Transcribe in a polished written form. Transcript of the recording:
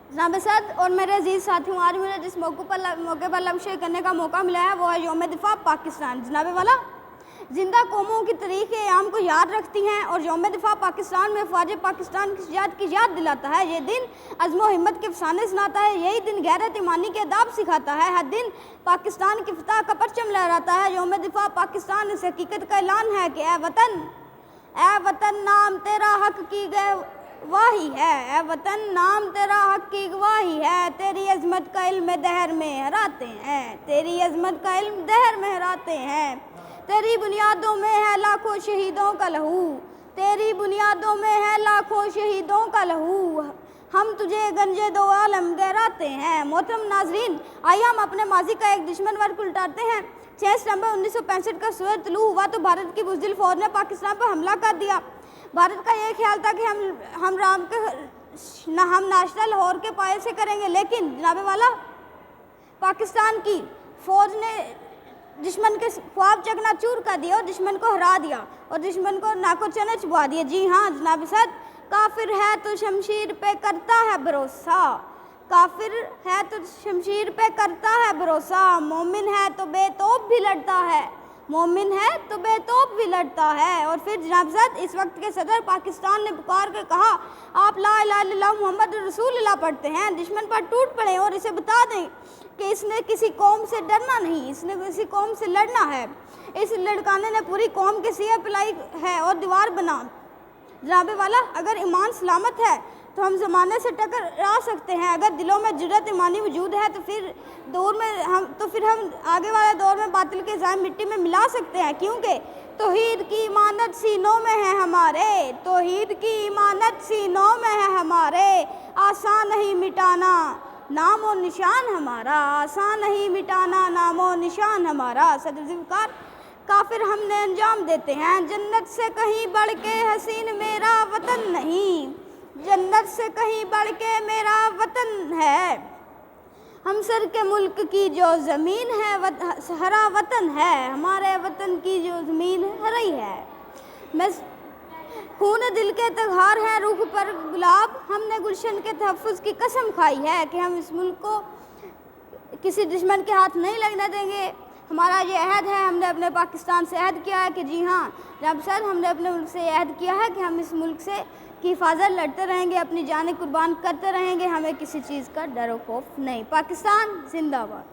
जनाब सद और मेरे अजीज़ साथियों, आज मुझे जिस मौके पर लफ्ज़ शेयर करने का मौका मिला है वो है यौम दिफा पाकिस्तान। जनाब वाला, जिंदा कौमों की तारीख़ आम को याद रखती हैं और यौम दिफा पाकिस्तान में फ़ौज पाकिस्तान की याद दिलाता है। ये दिन अज़्म व हिम्मत के फ़साने सुनाता है। यही दिन गैरत ईमानी के अदाब सिखाता है। हर दिन पाकिस्तान की फ़तह का परचम लहराता है। यौम दिफा पाकिस्तान इस हकीकत का ऐलान है कि ए वतन नाम तेरा हक़ की गवाही है। ए वतन नाम तेरा हक़ की गवाही है। तेरी अज़मत का इल्म दहर में हराते हैं। तेरी अज़मत का इल्म दहर में हराते हैं। तेरी बुनियादों में है लाखों शहीदों का लहू। तेरी बुनियादों में है लाखों शहीदों का लहू। हम तुझे गंजे दो आलम गहराते हैं। मोहतरम नाजरीन, आइए हम अपने माजी का एक दुश्मन वर्ग उल्टाते हैं। 6 सितंबर 1965 का सूरज तुलू हुआ तो भारत की बुज़दिल फ़ौज ने पाकिस्तान पर हमला कर दिया। भारत का ये ख्याल था कि हम नाश्ता लाहौर के पायल से करेंगे, लेकिन जनाब वाला पाकिस्तान की फ़ौज ने दुश्मन के ख्वाब चकनाचूर कर दिया और दुश्मन को हरा दिया और दुश्मन को नाको चने चबा दिए। जी हाँ जनाब सद, काफिर है तो शमशीर पे करता है भरोसा। काफिर है तो शमशीर पे करता है भरोसा। मोमिन है तो बेतौब भी लड़ता है। मोमिन है तो बेतौब भी लड़ता है। और फिर जनाब सद, इस वक्त के सदर पाकिस्तान ने पुकार कर कहा, आप ला इलाहा इल्लल्लाह मुहम्मद रसूलुल्लाह पढ़ते हैं, दुश्मन पर टूट पड़े और इसे बता दें कि इसने किसी कौम से डरना नहीं, इसने किसी कौम से लड़ना है। इस लड़काने ने पूरी कौम के सिया पिलाई है और दीवार बना। जनाबे वाला, अगर ईमान सलामत है तो हम ज़माने से टकरा सकते हैं। अगर दिलों में जुर्रत ईमानी वजूद है तो फिर हम आगे वाले दौर में बातिल के ज़ाइम मिट्टी में मिला सकते हैं, क्योंकि तौहीद की इमानत सीनों में है हमारे। तौहीद की इमानत सीनों में है हमारे। आसान नहीं मिटाना नामो निशान हमारा। आसान नहीं मिटाना नामो निशान हमारा। सदर ज़िफ़्कार, काफिर हमने अंजाम देते हैं। जन्नत से कहीं बढ़ के हसीन मेरा वतन नहीं। जन्नत से कहीं बढ़ के मेरा वतन है। हम सर के मुल्क की जो ज़मीन है हरा वतन है। हमारे वतन की जो ज़मीन हरी है। मैं खून दिल के तगहार हैं रूह पर गुलाब। हमने गुलशन के तहफ़्फ़ुज़ की कसम खाई है कि हम इस मुल्क को किसी दुश्मन के हाथ नहीं लगने देंगे। हमारा ये अहद है, हमने अपने पाकिस्तान से अहद किया है कि जी हाँ जनाब सर, हमने अपने मुल्क से अहद किया है कि हम इस मुल्क से की हिफाजत लड़ते रहेंगे, अपनी जानें कुर्बान करते रहेंगे। हमें किसी चीज़ का डर व खौफ नहीं। पाकिस्तान जिंदाबाद।